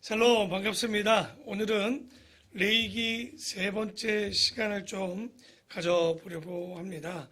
샬롬 반갑습니다. 오늘은 레위기 세 번째 시간을 좀 가져보려고 합니다.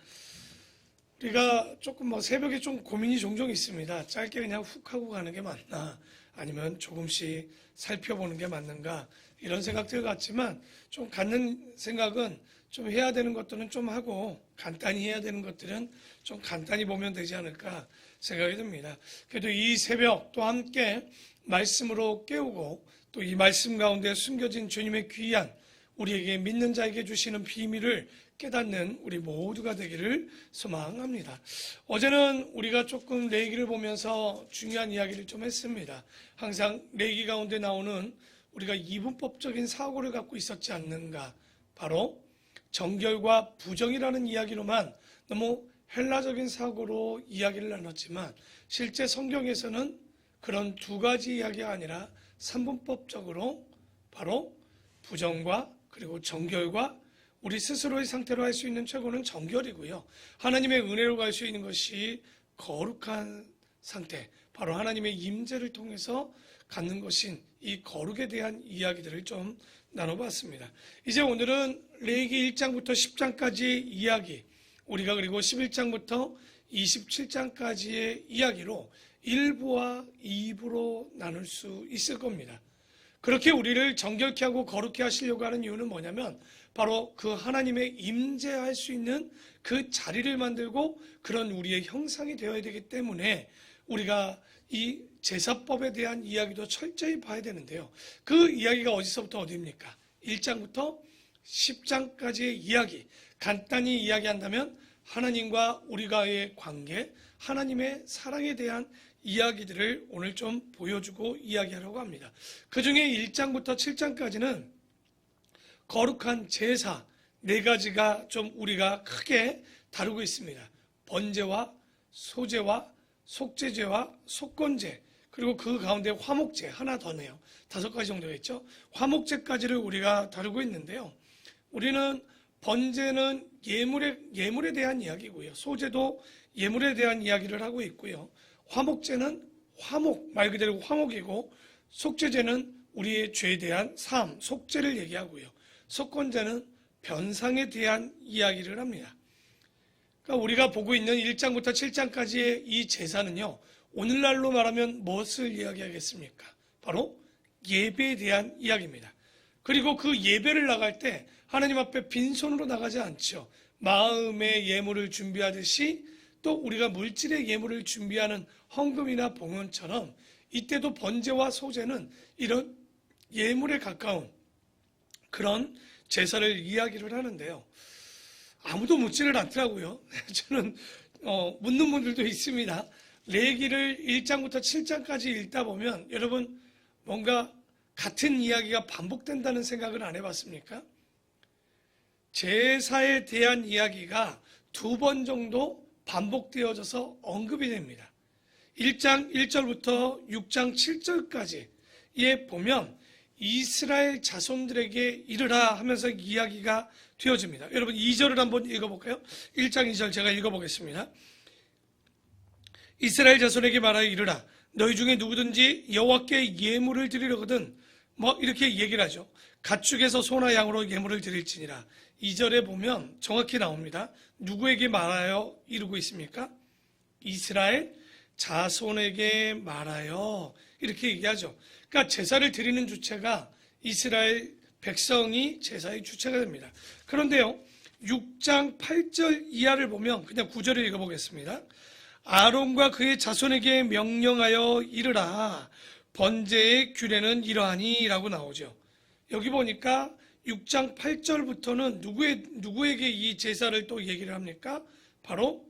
우리가 조금 새벽에 좀 고민이 종종 있습니다. 짧게 그냥 훅 하고 가는 게 맞나, 아니면 조금씩 살펴보는 게 맞는가, 이런 생각들 같지만 좀 갖는 생각은 좀 해야 되는 것들은 좀 하고 간단히 해야 되는 것들은 좀 간단히 보면 되지 않을까 생각이 듭니다. 그래도 이 새벽 또 함께 말씀으로 깨우고 또 이 말씀 가운데 숨겨진 주님의 귀한 우리에게 믿는 자에게 주시는 비밀을 깨닫는 우리 모두가 되기를 소망합니다. 어제는 우리가 조금 레위기를 보면서 중요한 이야기를 좀 했습니다. 항상 레위기 가운데 나오는 우리가 이분법적인 사고를 갖고 있었지 않는가, 바로 정결과 부정이라는 이야기로만 너무 헬라적인 사고로 이야기를 나눴지만, 실제 성경에서는 그런 두 가지 이야기가 아니라 삼분법적으로 바로 부정과 그리고 정결과, 우리 스스로의 상태로 할 수 있는 최고는 정결이고요, 하나님의 은혜로 갈 수 있는 것이 거룩한 상태, 바로 하나님의 임재를 통해서 갖는 것인 이 거룩에 대한 이야기들을 좀 나눠봤습니다. 이제 오늘은 레위기 1장부터 10장까지의 이야기, 우리가 그리고 11장부터 27장까지의 이야기로 1부와 2부로 나눌 수 있을 겁니다. 그렇게 우리를 정결케 하고 거룩케 하시려고 하는 이유는 뭐냐면, 바로 그 하나님의 임재할 수 있는 그 자리를 만들고 그런 우리의 형상이 되어야 되기 때문에 우리가 이 제사법에 대한 이야기도 철저히 봐야 되는데요. 그 이야기가 어디서부터 어디입니까? 1장부터 10장까지의 이야기, 간단히 이야기한다면 하나님과 우리가의 관계, 하나님의 사랑에 대한 이야기들을 오늘 좀 보여주고 이야기하려고 합니다. 그 중에 1장부터 7장까지는 거룩한 제사 4가지가 좀 우리가 크게 다루고 있습니다. 번제와 소제와 속죄제와 속건제, 그리고 그 가운데 화목제 하나 더 네요. 5가지 정도가 있죠. 화목제까지를 우리가 다루고 있는데요. 우리는 번제는 예물에 대한 이야기고요, 소제도 예물에 대한 이야기를 하고 있고요, 화목제는 화목, 말 그대로 화목이고, 속죄제는 우리의 죄에 대한 사함, 속죄를 얘기하고요, 속건제는 변상에 대한 이야기를 합니다. 그러니까 우리가 보고 있는 1장부터 7장까지의 이 제사는요, 오늘날로 말하면 무엇을 이야기하겠습니까? 바로 예배에 대한 이야기입니다. 그리고 그 예배를 나갈 때 하나님 앞에 빈손으로 나가지 않죠. 마음의 예물을 준비하듯이 또 우리가 물질의 예물을 준비하는 헌금이나 봉헌처럼 이때도 번제와 소제는 이런 예물에 가까운 그런 제사를 이야기를 하는데요. 아무도 묻지를 않더라고요. 저는 묻는 분들도 있습니다. 레위기를 1장부터 7장까지 읽다 보면 여러분 뭔가 같은 이야기가 반복된다는 생각을 안 해봤습니까? 제사에 대한 이야기가 2번 정도 반복되어져서 언급이 됩니다. 1장 1절부터 6장 7절까지에 보면 이스라엘 자손들에게 이르라 하면서 이야기가 되어집니다. 여러분 2절을 한번 읽어볼까요? 1장 2절 제가 읽어보겠습니다. 이스라엘 자손에게 말하여 이르라, 너희 중에 누구든지 여호와께 예물을 드리려거든, 이렇게 얘기를 하죠. 가축에서 소나 양으로 예물을 드릴지니라. 2절에 보면 정확히 나옵니다. 누구에게 말하여 이루고 있습니까? 이스라엘 자손에게 말하여, 이렇게 얘기하죠. 그러니까 제사를 드리는 주체가 이스라엘 백성이 제사의 주체가 됩니다. 그런데요, 6장 8절 이하를 보면 그냥 9절을 읽어보겠습니다. 아론과 그의 자손에게 명령하여 이르라, 번제의 규례는 이러하니 라고 나오죠. 여기 보니까 6장 8절부터는 누구에게 이 제사를 또 얘기를 합니까? 바로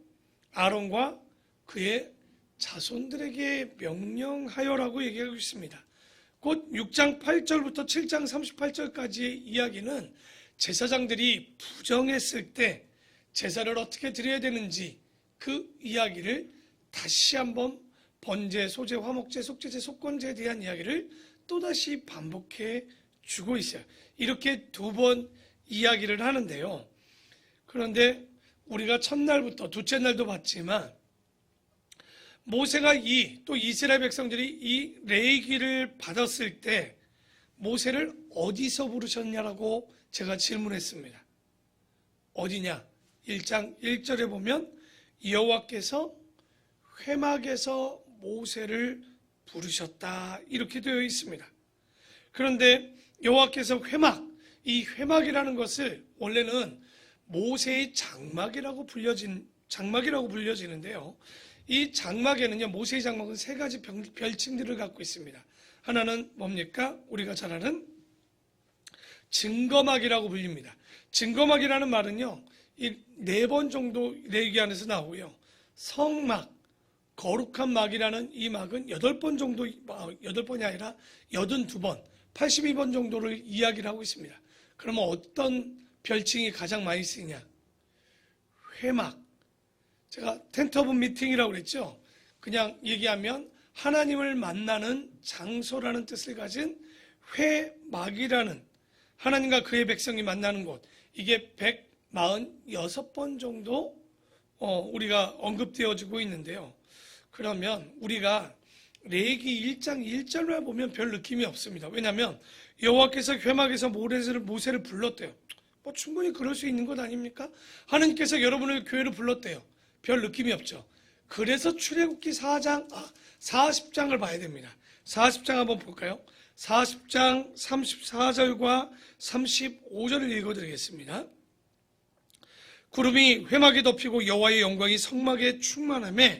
아론과 그의 자손들에게 명령하여라고 얘기하고 있습니다. 곧 6장 8절부터 7장 38절까지의 이야기는 제사장들이 부정했을 때 제사를 어떻게 드려야 되는지 그 이야기를 다시 한번 번제, 소제, 화목제, 속죄제, 속건제에 대한 이야기를 또다시 반복해 주고 있어요. 이렇게 2번 이야기를 하는데요. 그런데 우리가 첫날부터 둘째 날도 봤지만 모세가 또 이스라엘 백성들이 이 레위기를 받았을 때 모세를 어디서 부르셨냐라고 제가 질문했습니다. 어디냐? 1장 1절에 보면 여호와께서 회막에서 모세를 부르셨다 이렇게 되어 있습니다. 그런데 여호와께서 이 회막이라는 것을 원래는 모세의 장막이라고 불려지는데요. 이 장막에는요, 모세의 장막은 세 가지 별칭들을 갖고 있습니다. 하나는 뭡니까? 우리가 잘 아는 증거막이라고 불립니다. 증거막이라는 말은요, 이 4번 정도 레위기 안에서 나오고요. 성막, 거룩한 막이라는 이 막은 8번 정도, 8번이 아니라 82번, 82번 정도를 이야기를 하고 있습니다. 그러면 어떤 별칭이 가장 많이 쓰이냐? 회막. 제가 텐트 오브 미팅이라고 그랬죠. 그냥 얘기하면 하나님을 만나는 장소라는 뜻을 가진 회막이라는, 하나님과 그의 백성이 만나는 곳, 이게 146번 정도 우리가 언급되어지고 있는데요. 그러면 우리가 레위기 1장 1절만 보면 별 느낌이 없습니다. 왜냐하면 여호와께서 회막에서 모세를 불렀대요. 뭐 충분히 그럴 수 있는 것 아닙니까? 하나님께서 여러분을 교회로 불렀대요. 별 느낌이 없죠. 그래서 출애굽기 40장을 봐야 됩니다. 40장 한번 볼까요? 40장 34절과 35절을 읽어드리겠습니다. 구름이 회막에 덮이고 여호와의 영광이 성막에 충만하며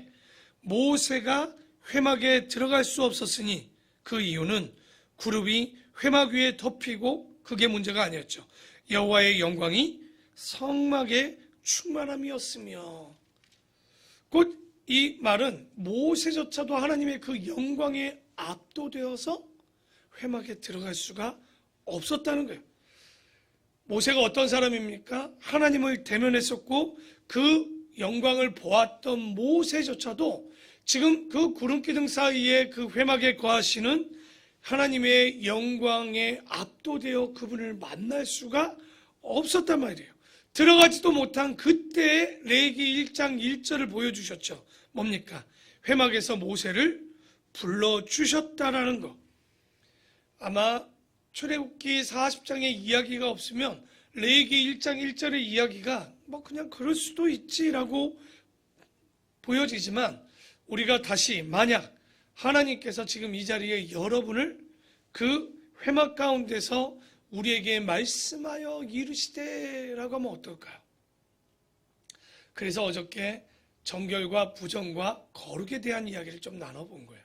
모세가 회막에 들어갈 수 없었으니 그 이유는 구름이 회막 위에 덮이고 그게 문제가 아니었죠. 여호와의 영광이 성막에 충만함이었으며, 곧 이 말은 모세조차도 하나님의 그 영광에 압도되어서 회막에 들어갈 수가 없었다는 거예요. 모세가 어떤 사람입니까? 하나님을 대면했었고 그 영광을 보았던 모세조차도 지금 그 구름기둥 사이에 그 회막에 거하시는 하나님의 영광에 압도되어 그분을 만날 수가 없었단 말이에요. 들어가지도 못한 그때의 레위기 1장 1절을 보여주셨죠. 뭡니까? 회막에서 모세를 불러주셨다라는 거. 아마 출애굽기 40장의 이야기가 없으면 레위기 1장 1절의 이야기가 뭐 그냥 그럴 수도 있지라고 보여지지만, 우리가 다시 만약 하나님께서 지금 이 자리에 여러분을 그 회막 가운데서 우리에게 말씀하여 이르시되라고 하면 어떨까요? 그래서 어저께 정결과 부정과 거룩에 대한 이야기를 좀 나눠본 거예요.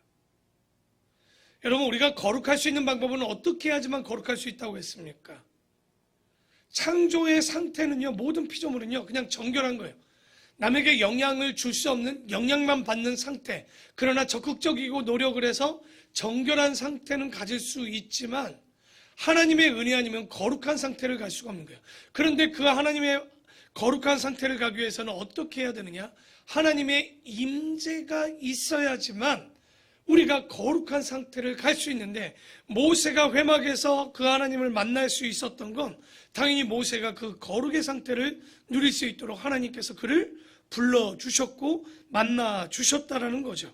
여러분, 우리가 거룩할 수 있는 방법은 어떻게 해야지만 거룩할 수 있다고 했습니까? 창조의 상태는요, 모든 피조물은요, 그냥 정결한 거예요. 남에게 영향을 줄 수 없는, 영향만 받는 상태. 그러나 적극적이고 노력을 해서 정결한 상태는 가질 수 있지만 하나님의 은혜 아니면 거룩한 상태를 갈 수가 없는 거예요. 그런데 그 하나님의 거룩한 상태를 가기 위해서는 어떻게 해야 되느냐? 하나님의 임재가 있어야지만 우리가 거룩한 상태를 갈 수 있는데, 모세가 회막에서 그 하나님을 만날 수 있었던 건 당연히 모세가 그 거룩의 상태를 누릴 수 있도록 하나님께서 그를 불러주셨고 만나주셨다라는 거죠.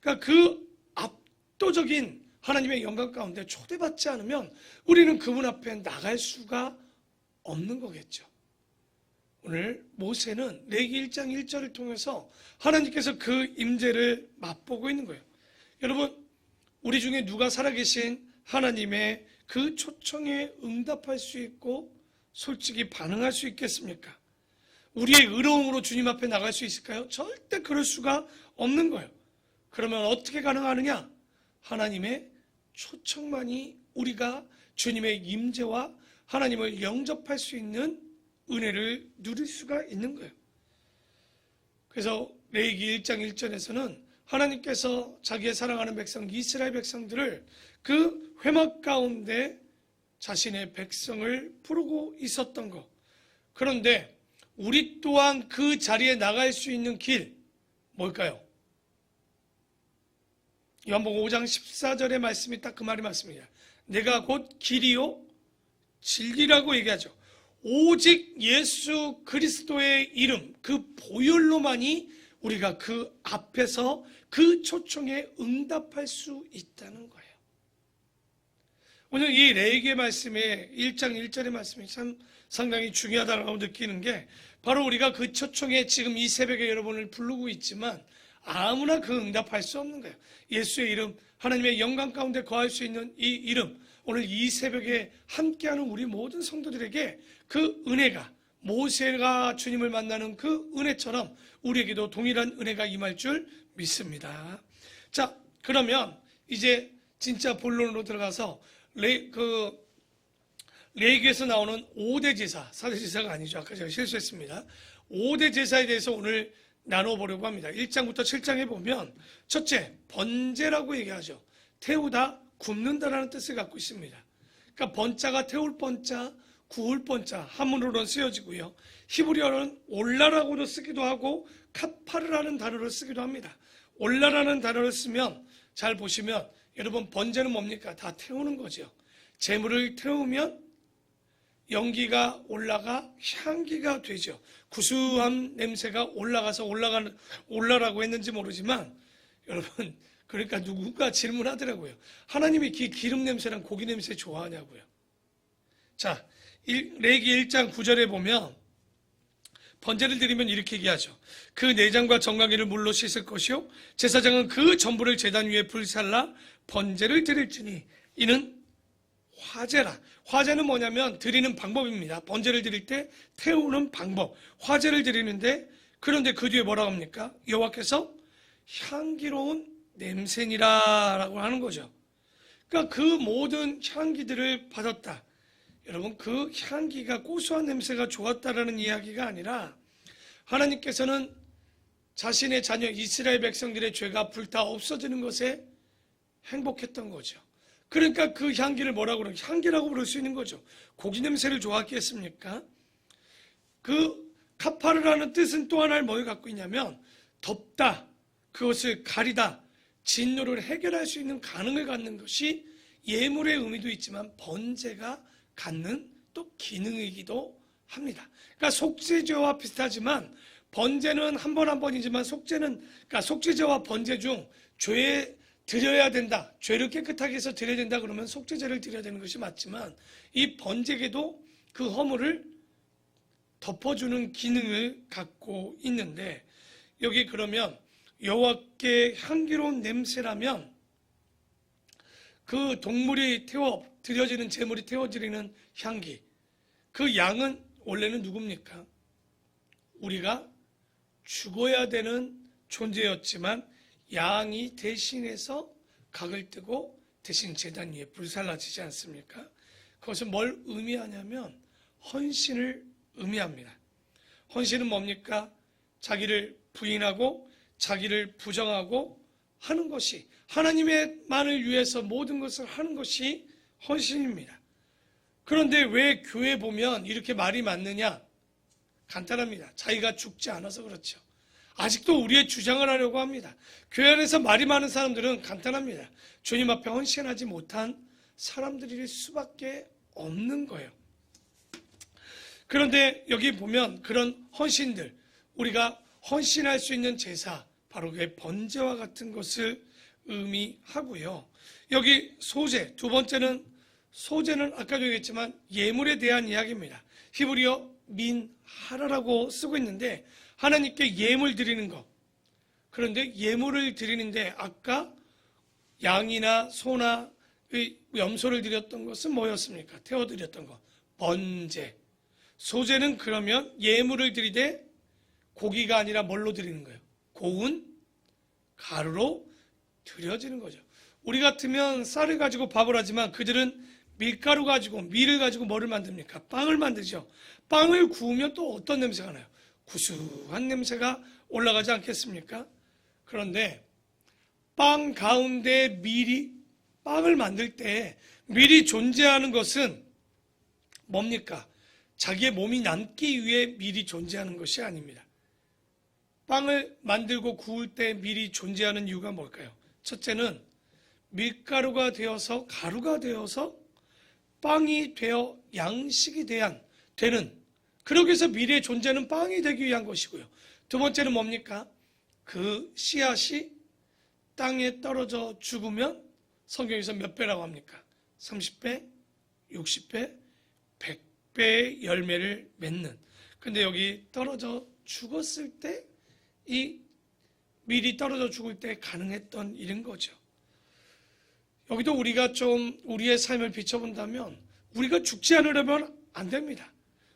그러니까 그 압도적인 하나님의 영광 가운데 초대받지 않으면 우리는 그분 앞에 나갈 수가 없는 거겠죠. 오늘 모세는 레위기 1장 1절을 통해서 하나님께서 그 임재를 맛보고 있는 거예요. 여러분, 우리 중에 누가 살아계신 하나님의 그 초청에 응답할 수 있고 솔직히 반응할 수 있겠습니까? 우리의 의로움으로 주님 앞에 나갈 수 있을까요? 절대 그럴 수가 없는 거예요. 그러면 어떻게 가능하느냐? 하나님의 초청만이 우리가 주님의 임재와 하나님을 영접할 수 있는 은혜를 누릴 수가 있는 거예요. 그래서 레위기 1장 1절에서는 하나님께서 자기의 사랑하는 백성 이스라엘 백성들을 그 회막 가운데 자신의 백성을 부르고 있었던 것. 그런데 우리 또한 그 자리에 나갈 수 있는 길 뭘까요? 요한복음 5장 14절의 말씀이 딱 그 말이 맞습니다. 내가 곧 길이요 진리라고 얘기하죠. 오직 예수 그리스도의 이름, 그 보혈로만이 우리가 그 앞에서 그 초청에 응답할 수 있다는 거예요. 오늘 이 레위기 말씀의 1장 1절의 말씀이 참 상당히 중요하다고 느끼는 게 바로 우리가 그 초청에 지금 이 새벽에 여러분을 부르고 있지만 아무나 그 응답할 수 없는 거예요. 예수의 이름, 하나님의 영광 가운데 거할 수 있는 이 이름, 오늘 이 새벽에 함께하는 우리 모든 성도들에게 그 은혜가 모세가 주님을 만나는 그 은혜처럼 우리에게도 동일한 은혜가 임할 줄 믿습니다. 자, 그러면 이제 진짜 본론으로 들어가서 레위기에서 나오는 5대 제사, 4대 제사가 아니죠. 아까 제가 실수했습니다. 5대 제사에 대해서 오늘 나눠보려고 합니다. 1장부터 7장에 보면 첫째, 번제라고 얘기하죠. 태우다, 굽는다라는 뜻을 갖고 있습니다. 그러니까 번자가 태울 번자, 구울 번자, 한문으로는 쓰여지고요. 히브리어는 올라라고도 쓰기도 하고 카파르라는 단어를 쓰기도 합니다. 올라라는 단어를 쓰면 잘 보시면 여러분 번제는 뭡니까? 다 태우는 거죠. 재물을 태우면 연기가 올라가 향기가 되죠. 구수한 냄새가 올라가서 올라라고 했는지 모르지만 여러분 그러니까 누군가 질문하더라고요. 하나님이 기름 냄새랑 고기 냄새 좋아하냐고요. 자, 레위기 1장 9절에 보면 번제를 드리면 이렇게 얘기하죠. 그 내장과 정강이를 물로 씻을 것이요 제사장은 그 전부를 제단 위에 불살라 번제를 드릴지니 이는 화제라. 화제는 뭐냐면 드리는 방법입니다. 번제를 드릴 때 태우는 방법. 화제를 드리는데 그런데 그 뒤에 뭐라고 합니까? 여호와께서 향기로운 냄새니라 라고 하는 거죠. 그러니까 그 모든 향기들을 받았다. 여러분 그 향기가 고소한 냄새가 좋았다라는 이야기가 아니라 하나님께서는 자신의 자녀 이스라엘 백성들의 죄가 불타 없어지는 것에 행복했던 거죠. 그러니까 그 향기를 뭐라고 그러냐? 향기라고 부를 수 있는 거죠. 고기 냄새를 좋아했겠습니까? 그 카파르라는 뜻은 또 하나를 뭘 갖고 있냐면 덮다, 그것을 가리다, 진노를 해결할 수 있는 가능을 갖는 것이 예물의 의미도 있지만 번제가 갖는 또 기능이기도 합니다. 그러니까 속죄제와 비슷하지만 번제는 한 번 한 번이지만 그러니까 속죄제와 번제 중 죄에 드려야 된다. 죄를 깨끗하게 해서 드려야 된다 그러면 속죄제를 드려야 되는 것이 맞지만 이 번제계도 그 허물을 덮어주는 기능을 갖고 있는데 여기 그러면 여호와께 향기로운 냄새라면 그 동물이 드려지는 제물이 태워지는 향기 그 양은 원래는 누굽니까? 우리가 죽어야 되는 존재였지만 양이 대신해서 각을 뜨고 대신 제단 위에 불살라지지 않습니까? 그것은 뭘 의미하냐면 헌신을 의미합니다. 헌신은 뭡니까? 자기를 부인하고 자기를 부정하고 하는 것이 하나님의만을 위해서 모든 것을 하는 것이 헌신입니다. 그런데 왜 교회 보면 이렇게 말이 많느냐? 간단합니다. 자기가 죽지 않아서 그렇죠. 아직도 우리의 주장을 하려고 합니다. 교회 안에서 말이 많은 사람들은 간단합니다. 주님 앞에 헌신하지 못한 사람들일 수밖에 없는 거예요. 그런데 여기 보면 그런 헌신들, 우리가 헌신할 수 있는 제사, 바로 그 번제와 같은 것을 의미하고요. 여기 소제, 두 번째는 소제는 아까도 얘기했지만 예물에 대한 이야기입니다. 히브리어 민하라라고 쓰고 있는데 하나님께 예물 드리는 것. 그런데 예물을 드리는데 아까 양이나 소나 염소를 드렸던 것은 뭐였습니까? 태워드렸던 것. 번제. 소제는 그러면 예물을 드리되 고기가 아니라 뭘로 드리는 거예요? 고운 가루로 드려지는 거죠. 우리 같으면 쌀을 가지고 밥을 하지만 그들은 밀가루 가지고 밀을 가지고 뭐를 만듭니까? 빵을 만들죠. 빵을 구우면 또 어떤 냄새가 나요? 구수한 냄새가 올라가지 않겠습니까? 그런데 빵 가운데 빵을 만들 때 밀이 존재하는 것은 뭡니까? 자기의 몸이 남기 위해 밀이 존재하는 것이 아닙니다. 빵을 만들고 구울 때 밀이 존재하는 이유가 뭘까요? 첫째는 밀가루가 되어서 가루가 되어서 빵이 되어 양식이 되는 그러기 위해서 밀의 존재는 빵이 되기 위한 것이고요. 두 번째는 뭡니까? 그 씨앗이 땅에 떨어져 죽으면 성경에서 몇 배라고 합니까? 30배, 60배, 100배의 열매를 맺는. 근데 여기 떨어져 죽었을 때, 이 미리 떨어져 죽을 때 가능했던 일인 거죠. 여기도 우리가 좀 우리의 삶을 비춰본다면 우리가 죽지 않으려면 안 됩니다.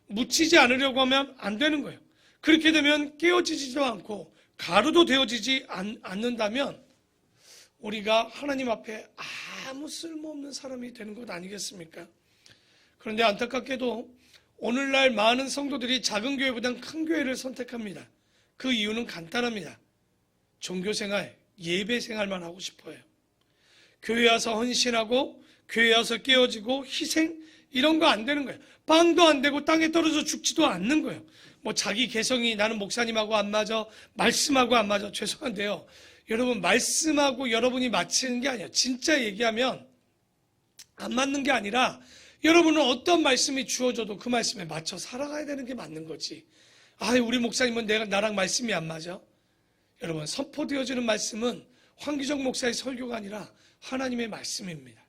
묻히지 않으려고 하면 안 되는 거예요. 그렇게 되면 깨어지지도 않고 가루도 되어지지 않는다면 우리가 하나님 앞에 아무 쓸모없는 사람이 되는 것 아니겠습니까? 그런데 안타깝게도 오늘날 많은 성도들이 작은 교회보다는 큰 교회를 선택합니다. 그 이유는 간단합니다. 종교생활, 예배생활만 하고 싶어요. 교회 와서 헌신하고 교회 와서 깨어지고 희생 이런 거 안 되는 거예요. 빵도 안 되고 땅에 떨어져 죽지도 않는 거예요. 뭐 자기 개성이 나는 목사님하고 안 맞아, 말씀하고 안 맞아. 죄송한데요. 여러분 말씀하고 여러분이 맞추는 게 아니에요. 진짜 얘기하면 안 맞는 게 아니라 여러분은 어떤 말씀이 주어져도 그 말씀에 맞춰 살아가야 되는 게 맞는 거지. 우리 목사님은 나랑 말씀이 안 맞아. 여러분 선포되어지는 말씀은 황기정 목사의 설교가 아니라 하나님의 말씀입니다.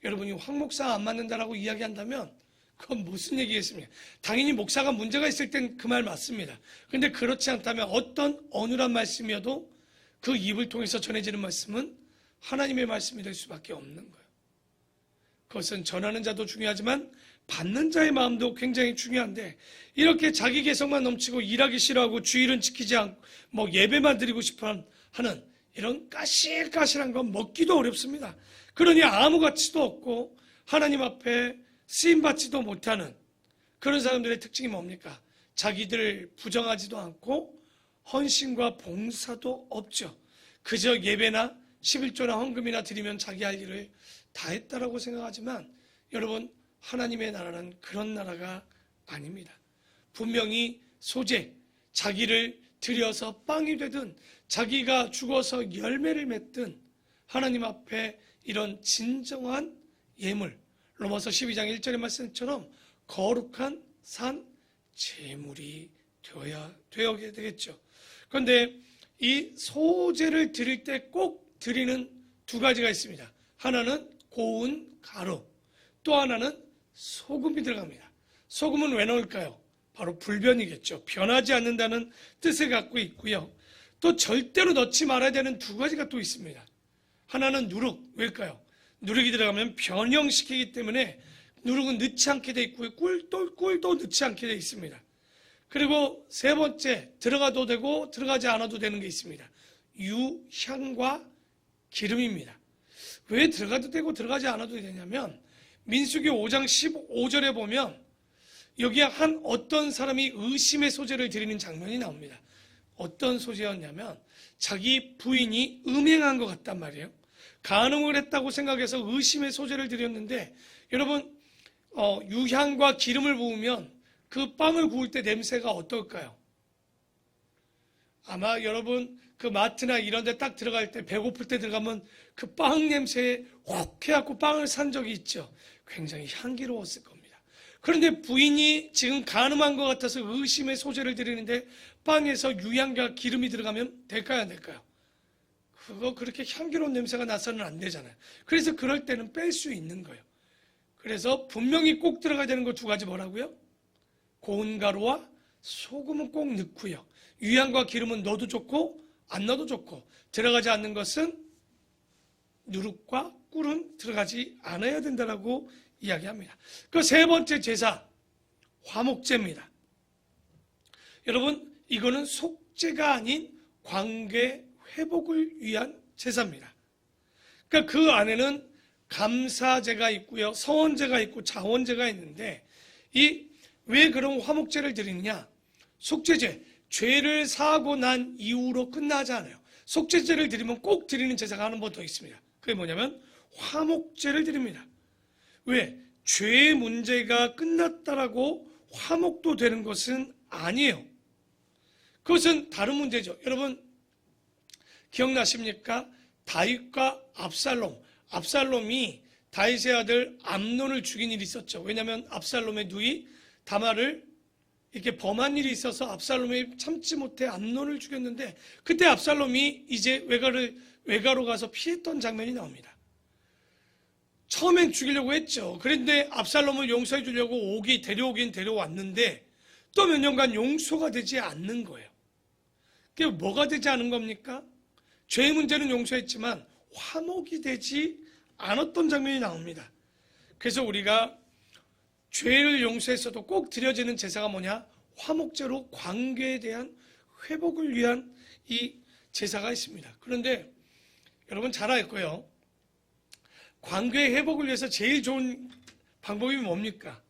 여러분이 황 목사 안 맞는다라고 이야기한다면 그건 무슨 얘기겠습니까? 당연히 목사가 문제가 있을 땐 그 말 맞습니다. 그런데 그렇지 않다면 어떤 어눌한 말씀이어도 그 입을 통해서 전해지는 말씀은 하나님의 말씀이 될 수밖에 없는 거예요. 그것은 전하는 자도 중요하지만 받는 자의 마음도 굉장히 중요한데 이렇게 자기 개성만 넘치고 일하기 싫어하고 주일은 지키지 않고 뭐 예배만 드리고 싶어 하는 이런 까실까실한 건 먹기도 어렵습니다. 그러니 아무 가치도 없고 하나님 앞에 쓰임받지도 못하는 그런 사람들의 특징이 뭡니까? 자기들 부정하지도 않고 헌신과 봉사도 없죠. 그저 예배나 11조나 헌금이나 드리면 자기 할 일을 다 했다라고 생각하지만 여러분 하나님의 나라는 그런 나라가 아닙니다. 분명히 소재, 자기를 들여서 빵이 되든 자기가 죽어서 열매를 맺든 하나님 앞에 이런 진정한 예물, 로마서 12장 1절의 말씀처럼 거룩한 산 제물이 되어야 되겠죠. 그런데 이 소재를 드릴 때 꼭 드리는 두 가지가 있습니다. 하나는 고운 가루, 또 하나는 소금이 들어갑니다. 소금은 왜 넣을까요? 바로 불변이겠죠. 변하지 않는다는 뜻을 갖고 있고요. 또 절대로 넣지 말아야 되는 두 가지가 또 있습니다. 하나는 누룩, 왜일까요? 누룩이 들어가면 변형시키기 때문에 누룩은 넣지 않게 돼 있고요. 꿀도 넣지 않게 돼 있습니다. 그리고 세 번째, 들어가도 되고 들어가지 않아도 되는 게 있습니다. 유향과 기름입니다. 왜 들어가도 되고 들어가지 않아도 되냐면 민수기 5장 15절에 보면 여기에 어떤 사람이 의심의 소재를 드리는 장면이 나옵니다. 어떤 소재였냐면 자기 부인이 음행한 것 같단 말이에요. 간음을 했다고 생각해서 의심의 소재를 드렸는데 여러분 유향과 기름을 부으면 그 빵을 구울 때 냄새가 어떨까요? 아마 여러분 그 마트나 이런 데 딱 들어갈 때 배고플 때 들어가면 그 빵 냄새에 혹 해갖고 빵을 산 적이 있죠. 굉장히 향기로웠을 겁니다. 그런데 부인이 지금 간음한 것 같아서 의심의 소재를 드리는데 빵에서 유향과 기름이 들어가면 될까요, 안 될까요? 그거 그렇게 향기로운 냄새가 나서는 안 되잖아요. 그래서 그럴 때는 뺄 수 있는 거예요. 그래서 분명히 꼭 들어가야 되는 거 두 가지 뭐라고요? 고운 가루와 소금은 꼭 넣고요. 유향과 기름은 넣어도 좋고 안 넣어도 좋고 들어가지 않는 것은 누룩과 꿀은 들어가지 않아야 된다고 이야기합니다. 그 세 번째 제사, 화목제입니다. 여러분 이거는 속죄가 아닌 관계 회복을 위한 제사입니다. 그러니까 그 안에는 감사제가 있고요, 서원제가 있고 자원제가 있는데 왜 그런 화목제를 드리느냐? 속죄제, 죄를 사하고 난 이후로 끝나지 않아요. 속죄제를 드리면 꼭 드리는 제사가 하나 더 있습니다. 그게 뭐냐면 화목제를 드립니다. 왜? 죄의 문제가 끝났다라고 화목도 되는 것은 아니에요. 그것은 다른 문제죠. 여러분 기억나십니까? 다윗과 압살롬이 다윗의 아들 암논을 죽인 일이 있었죠. 왜냐하면 압살롬의 누이 다말을 이렇게 범한 일이 있어서 압살롬이 참지 못해 암논을 죽였는데, 그때 압살롬이 이제 외가로 가서 피했던 장면이 나옵니다. 처음엔 죽이려고 했죠. 그런데 압살롬을 용서해 주려고 데려오긴 데려왔는데 또 몇 년간 용서가 되지 않는 거예요. 그게 뭐가 되지 않은 겁니까? 죄의 문제는 용서했지만 화목이 되지 않았던 장면이 나옵니다. 그래서 우리가 죄를 용서했어도 꼭 드려지는 제사가 뭐냐? 화목제로 관계에 대한 회복을 위한 이 제사가 있습니다. 그런데 여러분 잘 알고요. 관계의 회복을 위해서 제일 좋은 방법이 뭡니까?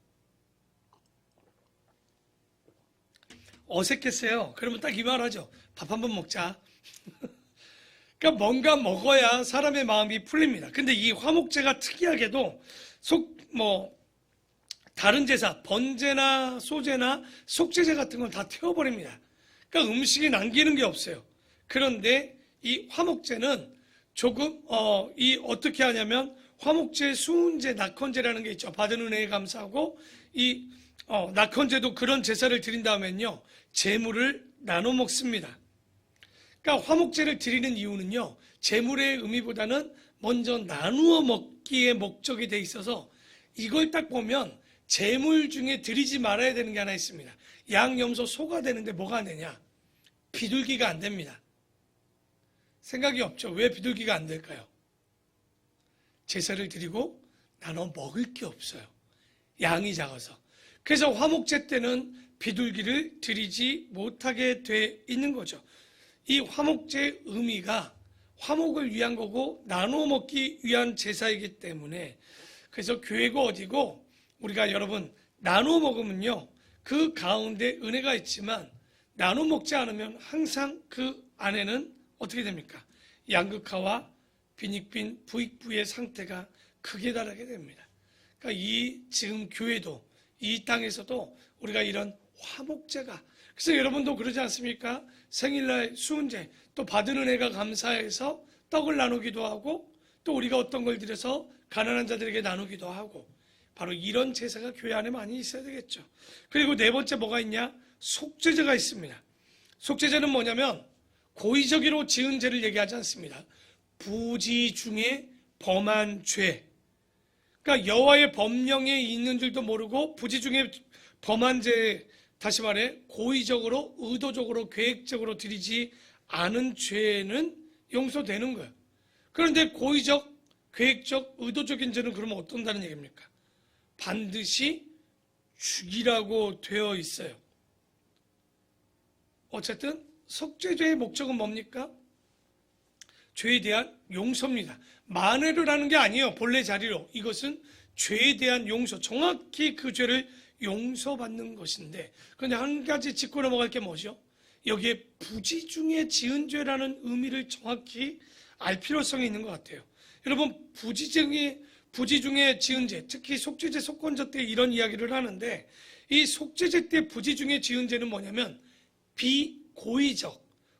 어색했어요. 그러면 딱 이 말 하죠. 밥 한번 먹자. 그러니까 뭔가 먹어야 사람의 마음이 풀립니다. 근데 이 화목제가 특이하게도 다른 제사, 번제나 소제나 속죄제 같은 건 다 태워버립니다. 그러니까 음식이 남기는 게 없어요. 그런데 이 화목제는 조금 어떻게 하냐면 화목제, 수은제, 낙헌제라는 게 있죠. 받은 은혜에 감사하고 이 낙헌제도 그런 제사를 드린 다음엔요 제물을 나눠 먹습니다. 그러니까 화목제를 드리는 이유는요 제물의 의미보다는 먼저 나누어 먹기에 목적이 돼 있어서 이걸 딱 보면 제물 중에 드리지 말아야 되는 게 하나 있습니다. 양, 염소, 소가 되는데 뭐가 안 되냐? 비둘기가 안 됩니다. 생각이 없죠. 왜 비둘기가 안 될까요? 제사를 드리고 나눠 먹을 게 없어요. 양이 작아서. 그래서 화목제 때는 비둘기를 드리지 못하게 돼 있는 거죠. 이 화목제의 의미가 화목을 위한 거고 나눠 먹기 위한 제사이기 때문에 그래서 교회가 어디고 우리가 여러분 나눠 먹으면요 그 가운데 은혜가 있지만 나눠 먹지 않으면 항상 그 안에는 어떻게 됩니까? 양극화와 빈익빈 부익부의 상태가 극에 달하게 됩니다. 그러니까 지금 교회도 이 땅에서도 우리가 이런 화목제가 그래서 여러분도 그러지 않습니까? 생일날 수은제 또 받은 은혜가 감사해서 떡을 나누기도 하고 또 우리가 어떤 걸 드려서 가난한 자들에게 나누기도 하고 바로 이런 제사가 교회 안에 많이 있어야 되겠죠. 그리고 네 번째 뭐가 있냐? 속죄제가 있습니다. 속죄제는 뭐냐면 고의적으로 지은 죄를 얘기하지 않습니다. 부지 중에 범한 죄. 그러니까 여호와의 법령에 있는 줄도 모르고 부지 중에 범한 죄, 다시 말해 고의적으로 의도적으로 계획적으로 드리지 않은 죄는 용서되는 거예요. 그런데 고의적, 계획적, 의도적인 죄는 그러면 어떤다는 얘기입니까? 반드시 죽이라고 되어 있어요. 어쨌든 속죄죄의 목적은 뭡니까? 죄에 대한 용서입니다. 만회를 하는 게 아니에요. 본래 자리로. 이것은 죄에 대한 용서. 정확히 그 죄를 용서받는 것인데 그런데 한 가지 짚고 넘어갈 게 뭐죠? 여기에 부지 중에 지은 죄라는 의미를 정확히 알 필요성이 있는 것 같아요. 여러분 부지 중에 지은 죄, 특히 속죄죄, 속건조 때 이런 이야기를 하는데 이 속죄죄 때 부지 중에 지은 죄는 뭐냐면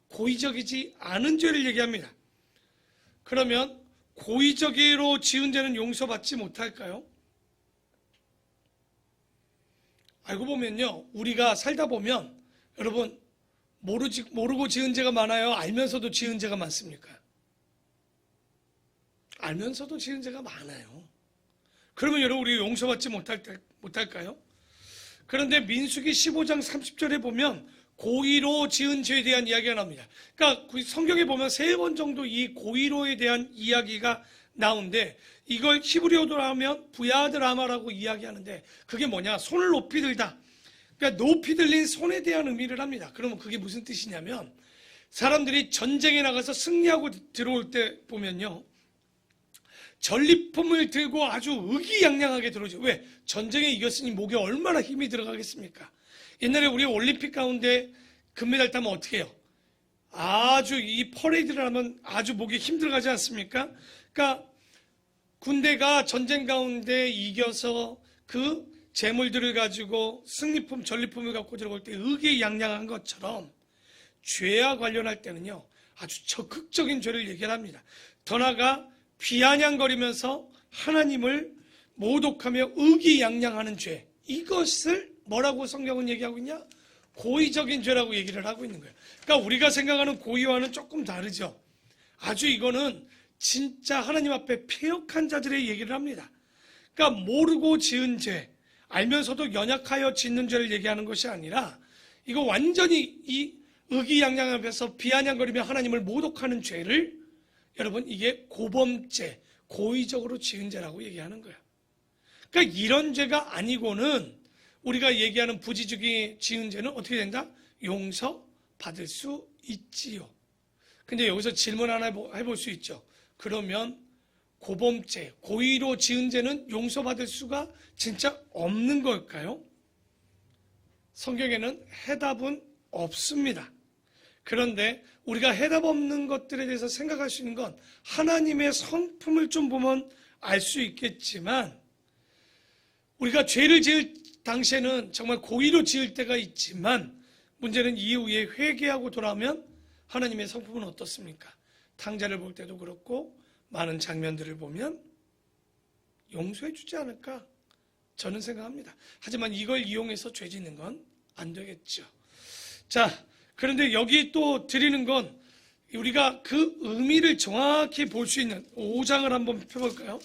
고의적이지 않은 죄를 얘기합니다. 그러면 고의적으로 지은 죄는 용서받지 못할까요? 알고 보면요 우리가 살다 보면 여러분 모르고 지은 죄가 많아요? 알면서도 지은 죄가 많습니까? 알면서도 지은 죄가 많아요. 그러면 여러분 우리 용서받지 못할까요? 그런데 민수기 15장 30절에 보면 고의로 지은 죄에 대한 이야기가 나옵니다. 그러니까 성경에 보면 3번 정도 이 고의로에 대한 이야기가 나오는데 이걸 히브리어로 하면 부야드라마라고 이야기하는데 그게 뭐냐? 손을 높이 들다. 그러니까 높이 들린 손에 대한 의미를 합니다. 그러면 그게 무슨 뜻이냐면 사람들이 전쟁에 나가서 승리하고 들어올 때 보면요. 전리품을 들고 아주 의기양양하게 들어오죠. 왜? 전쟁에 이겼으니 목에 얼마나 힘이 들어가겠습니까? 옛날에 우리 올림픽 가운데 금메달 따면 어떻게 해요? 아주 이 퍼레이드를 하면 아주 목에 힘 들어가지 않습니까? 그러니까 군대가 전쟁 가운데 이겨서 그 재물들을 가지고 승리품, 전리품을 갖고 들어올 때 의기양양한 것처럼 죄와 관련할 때는요 아주 적극적인 죄를 얘기합니다. 더 나아가 비아냥거리면서 하나님을 모독하며 의기양양하는 죄, 이것을 뭐라고 성경은 얘기하고 있냐? 고의적인 죄라고 얘기를 하고 있는 거예요. 그러니까 우리가 생각하는 고의와는 조금 다르죠. 아주 이거는 진짜 하나님 앞에 패역한 자들의 얘기를 합니다. 그러니까 모르고 지은 죄, 알면서도 연약하여 짓는 죄를 얘기하는 것이 아니라 이거 완전히 이 의기양양 앞에서 비아냥거리며 하나님을 모독하는 죄를 여러분 이게 고범죄, 고의적으로 지은 죄라고 얘기하는 거예요. 그러니까 이런 죄가 아니고는 우리가 얘기하는 부지중에 지은 죄는 어떻게 된다? 용서받을 수 있지요. 근데 여기서 질문 하나 해볼 수 있죠. 그러면 고범죄, 고의로 지은 죄는 용서받을 수가 진짜 없는 걸까요? 성경에는 해답은 없습니다. 그런데 우리가 해답 없는 것들에 대해서 생각할 수 있는 건 하나님의 성품을 좀 보면 알 수 있겠지만 우리가 죄를 지을 당시에는 정말 고의로 지을 때가 있지만 문제는 이후에 회개하고 돌아오면 하나님의 성품은 어떻습니까? 탕자를 볼 때도 그렇고 많은 장면들을 보면 용서해 주지 않을까 저는 생각합니다. 하지만 이걸 이용해서 죄 짓는 건 안 되겠죠. 자, 그런데 여기 또 드리는 건 우리가 그 의미를 정확히 볼 수 있는 5장을 한번 펴볼까요?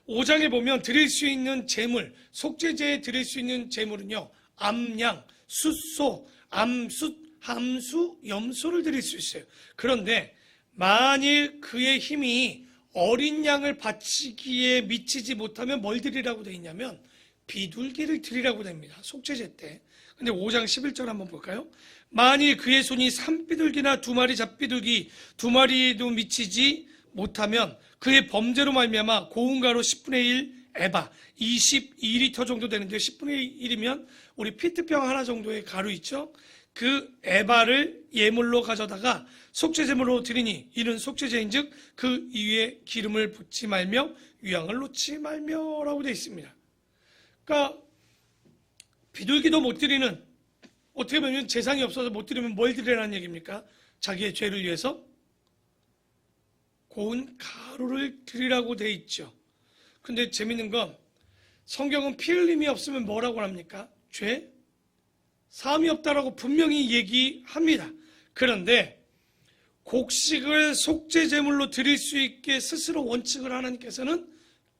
5장에 보면 드릴 수 있는 제물, 속죄제에 드릴 수 있는 제물은요, 암양, 숫소, 암숫, 함수, 염소를 드릴 수 있어요. 그런데 만일 그의 힘이 어린 양을 바치기에 미치지 못하면 뭘 드리라고 되어 있냐면 비둘기를 드리라고 됩니다. 속죄제 때. 근데 5장 11절 한번 볼까요? 만일 그의 손이 산비둘기나 2마리 잡비둘기 2마리도 미치지 못하면 그의 범죄로 말미암아 고운 가루 10분의 1 에바 22리터 정도 되는데 10분의 1이면 우리 피트병 하나 정도의 가루 있죠? 그 에바를 예물로 가져다가 속죄제물로 드리니 이는 속죄제인즉 그 위에 기름을 붓지 말며 유향을 놓지 말며라고 되어 있습니다. 그러니까 비둘기도 못 드리는, 어떻게 보면 재상이 없어서 못 드리면 뭘 드리라는 얘기입니까? 자기의 죄를 위해서 고운 가루를 드리라고 되어 있죠. 근데 재밌는 건 성경은 피 흘림이 없으면 뭐라고 합니까? 죄 사함이 없다라고 분명히 얘기합니다. 그런데 곡식을 속죄제물로 드릴 수 있게 스스로 원칙을 하나님께서는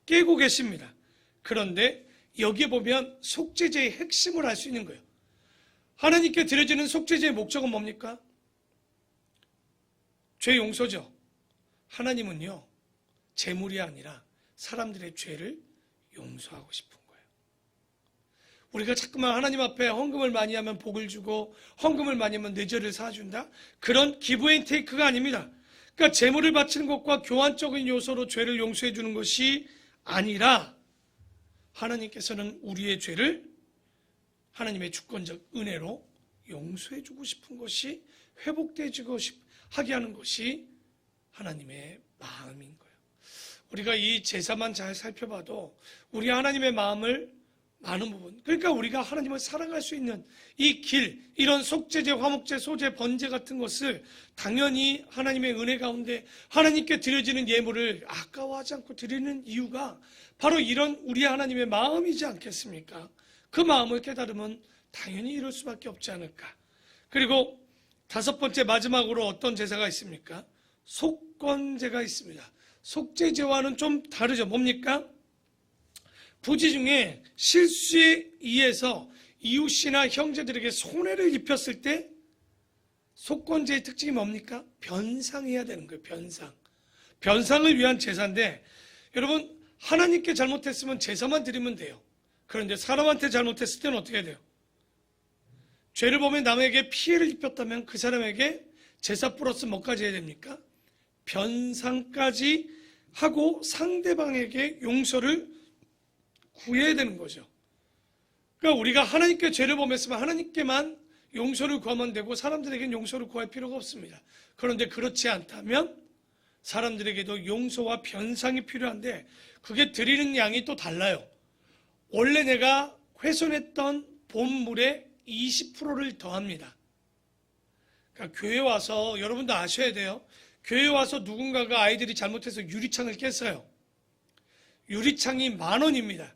깨고 계십니다. 그런데 여기에 보면 속죄제의 핵심을 알 수 있는 거예요. 하나님께 드려지는 속죄제의 목적은 뭡니까? 죄 용서죠. 하나님은요, 제물이 아니라 사람들의 죄를 용서하고 싶은 거예요. 우리가 자꾸만 하나님 앞에 헌금을 많이 하면 복을 주고 헌금을 많이 하면 내 죄를 사준다? 그런 기브앤테이크가 아닙니다. 그러니까 제물을 바치는 것과 교환적인 요소로 죄를 용서해 주는 것이 아니라 하나님께서는 우리의 죄를 하나님의 주권적 은혜로 용서해 주고 싶은 것이 회복되고 하게 하는 것이 하나님의 마음인 거예요. 우리가 이 제사만 잘 살펴봐도 우리 하나님의 마음을 많은 부분, 그러니까 우리가 하나님을 사랑할 수 있는 이 길, 이런 속죄제, 화목제, 소제, 번제 같은 것을 당연히 하나님의 은혜 가운데 하나님께 드려지는 예물을 아까워하지 않고 드리는 이유가 바로 이런 우리 하나님의 마음이지 않겠습니까? 그 마음을 깨달으면 당연히 이럴 수밖에 없지 않을까. 그리고 5번째 마지막으로 어떤 제사가 있습니까? 속건제가 있습니다. 속죄제와는 좀 다르죠. 뭡니까? 부지 중에 실수에 의해서 이웃이나 형제들에게 손해를 입혔을 때 속건제의 특징이 뭡니까? 변상해야 되는 거예요. 변상을 위한 제사인데 여러분 하나님께 잘못했으면 제사만 드리면 돼요. 그런데 사람한테 잘못했을 때는 어떻게 해야 돼요? 죄를 보면 남에게 피해를 입혔다면 그 사람에게 제사 플러스 뭐까지 해야 됩니까? 변상까지 하고 상대방에게 용서를 구해야 되는 거죠. 그러니까 우리가 하나님께 죄를 범했으면 하나님께만 용서를 구하면 되고 사람들에게는 용서를 구할 필요가 없습니다. 그런데 그렇지 않다면 사람들에게도 용서와 변상이 필요한데 그게 드리는 양이 또 달라요. 원래 내가 훼손했던 본물의 20%를 더합니다. 그러니까 교회 와서 여러분도 아셔야 돼요. 교회 와서 누군가가 아이들이 잘못해서 유리창을 깼어요. 유리창이 10,000원입니다.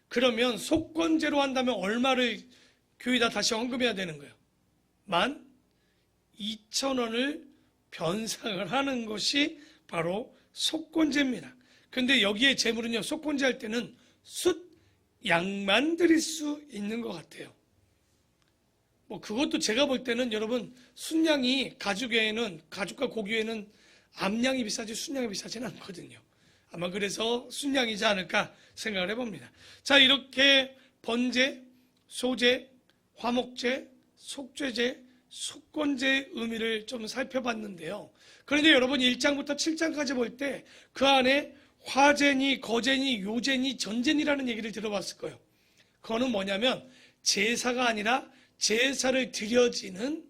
그러면 속건제로 한다면 얼마를 교회에다 다시 헌금해야 되는 거예요? 12,000원을 변상을 하는 것이 바로 속건제입니다. 그런데 여기에 제물은요, 속건제 할 때는 숫 양만 드릴 수 있는 것 같아요. 뭐 그것도 제가 볼 때는 여러분, 순양이 가죽과 고기에는 암양이 비싸지 순양이 비싸지는 않거든요. 아마 그래서 순양이지 않을까 생각을 해봅니다. 자, 이렇게 번제, 소제, 화목제, 속죄제, 속건제의 의미를 좀 살펴봤는데요. 그런데 여러분 1장부터 7장까지 볼 때 그 안에 화제니 거제니 요제니 전제니라는 얘기를 들어봤을 거예요. 그거는 뭐냐면 제사가 아니라 제사를 드려지는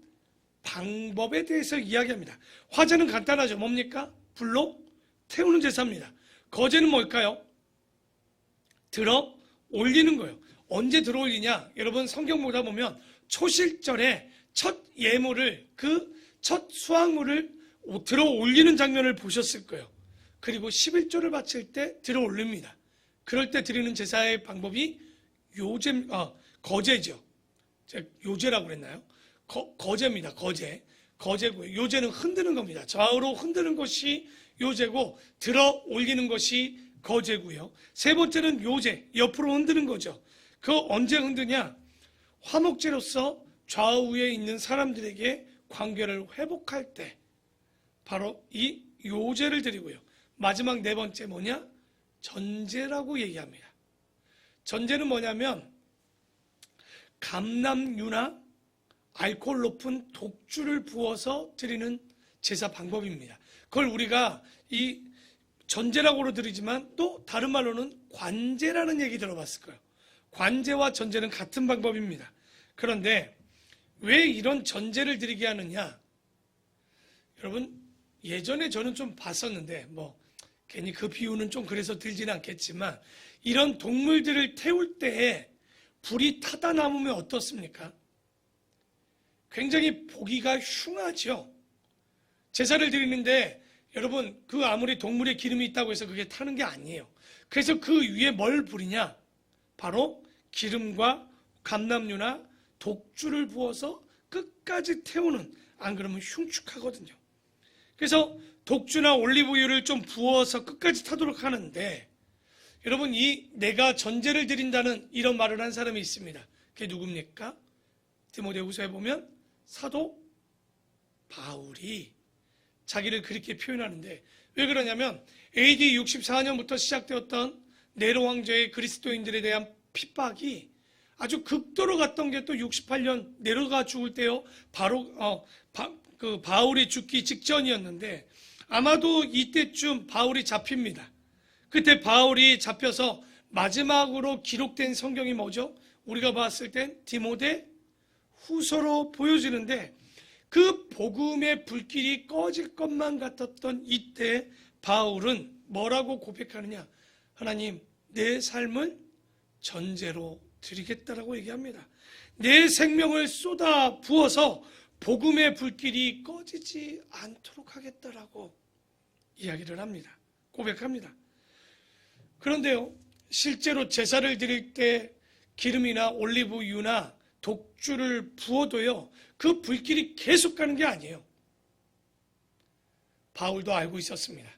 방법에 대해서 이야기합니다. 화제는 간단하죠. 뭡니까? 불로 태우는 제사입니다. 거제는 뭘까요? 들어 올리는 거예요. 언제 들어 올리냐? 여러분 성경 보다 보면 초실절에 첫 예물을, 그 첫 수확물을 들어 올리는 장면을 보셨을 거예요. 그리고 11조를 바칠 때 들어 올립니다. 그럴 때 드리는 제사의 방법이 거제죠. 제가 요제라고 그랬나요? 거제입니다. 거제고요. 요제는 흔드는 겁니다. 좌우로 흔드는 것이 요제고 들어 올리는 것이 거제고요. 세 번째는 요제, 옆으로 흔드는 거죠. 그거 언제 흔드냐? 화목제로서 좌우에 있는 사람들에게 관계를 회복할 때 바로 이 요제를 드리고요. 마지막 네 번째 뭐냐? 전제라고 얘기합니다. 전제는 뭐냐면 감람유나 알코올 높은 독주를 부어서 드리는 제사 방법입니다. 그걸 우리가 이 전제라고도 드리지만 또 다른 말로는 관제라는 얘기 들어봤을 거예요. 관제와 전제는 같은 방법입니다. 그런데 왜 이런 전제를 드리게 하느냐? 여러분 예전에 저는 좀 봤었는데 괜히 그 비유는 좀 그래서 들지는 않겠지만 이런 동물들을 태울 때에 불이 타다 남으면 어떻습니까? 굉장히 보기가 흉하죠. 제사를 드리는데 여러분 그 아무리 동물에 기름이 있다고 해서 그게 타는 게 아니에요. 그래서 그 위에 뭘 부리냐? 바로 기름과 감람유나 독주를 부어서 끝까지 태우는, 안 그러면 흉측하거든요. 그래서 독주나 올리브유를 좀 부어서 끝까지 타도록 하는데 여러분 이 내가 전제를 드린다는 이런 말을 한 사람이 있습니다. 그게 누굽니까? 디모데후서에 보면 사도 바울이 자기를 그렇게 표현하는데 왜 그러냐면 AD 64년부터 시작되었던 네로 황제의 그리스도인들에 대한 핍박이 아주 극도로 갔던 게 또 68년 네로가 죽을 때요. 바로 바울이 죽기 직전이었는데 아마도 이때쯤 바울이 잡힙니다. 그때 바울이 잡혀서 마지막으로 기록된 성경이 뭐죠? 우리가 봤을 땐 디모데 후서로 보여지는데 그 복음의 불길이 꺼질 것만 같았던 이때 바울은 뭐라고 고백하느냐? 하나님, 내 삶을 전제로 드리겠다라고 얘기합니다. 내 생명을 쏟아 부어서 복음의 불길이 꺼지지 않도록 하겠다라고 이야기를 합니다. 고백합니다. 그런데요, 실제로 제사를 드릴 때 기름이나 올리브유나 독주를 부어도요, 그 불길이 계속 가는 게 아니에요. 바울도 알고 있었습니다.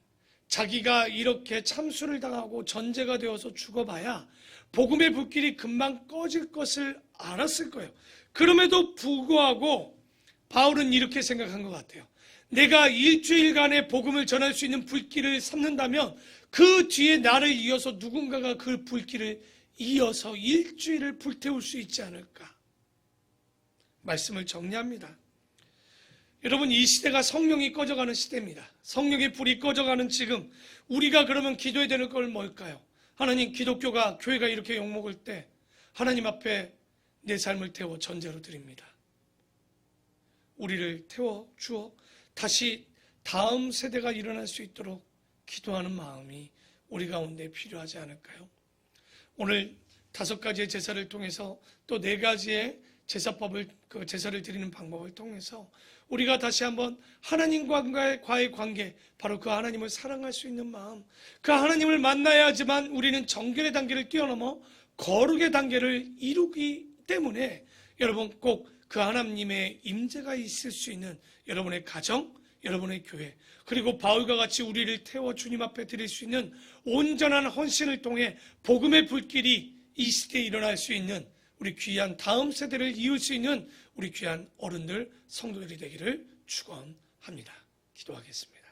자기가 이렇게 참수를 당하고 전제가 되어서 죽어봐야 복음의 불길이 금방 꺼질 것을 알았을 거예요. 그럼에도 불구하고 바울은 이렇게 생각한 것 같아요. 내가 일주일간의 복음을 전할 수 있는 불길을 삼는다면 그 뒤에 나를 이어서 누군가가 그 불길을 이어서 일주일을 불태울 수 있지 않을까? 말씀을 정리합니다. 여러분, 이 시대가 성령이 꺼져가는 시대입니다. 성령의 불이 꺼져가는 지금 우리가 그러면 기도해야 되는 걸 뭘까요? 하나님, 기독교가, 교회가 이렇게 욕먹을 때 하나님 앞에 내 삶을 태워 전제로 드립니다. 우리를 태워 주어 다시 다음 세대가 일어날 수 있도록 기도하는 마음이 우리 가운데 필요하지 않을까요? 오늘 5가지의 제사를 통해서 또 4가지의 제사를 드리는 방법을 통해서 우리가 다시 한번 하나님과의 관계, 바로 그 하나님을 사랑할 수 있는 마음, 그 하나님을 만나야지만 우리는 정결의 단계를 뛰어넘어 거룩의 단계를 이루기 때문에 여러분 꼭 그 하나님의 임재가 있을 수 있는 여러분의 가정, 여러분의 교회, 그리고 바울과 같이 우리를 태워 주님 앞에 드릴 수 있는 온전한 헌신을 통해 복음의 불길이 이 시대에 일어날 수 있는 우리 귀한 다음 세대를 이을 수 있는 우리 귀한 어른들, 성도들이 되기를 축원합니다. 기도하겠습니다.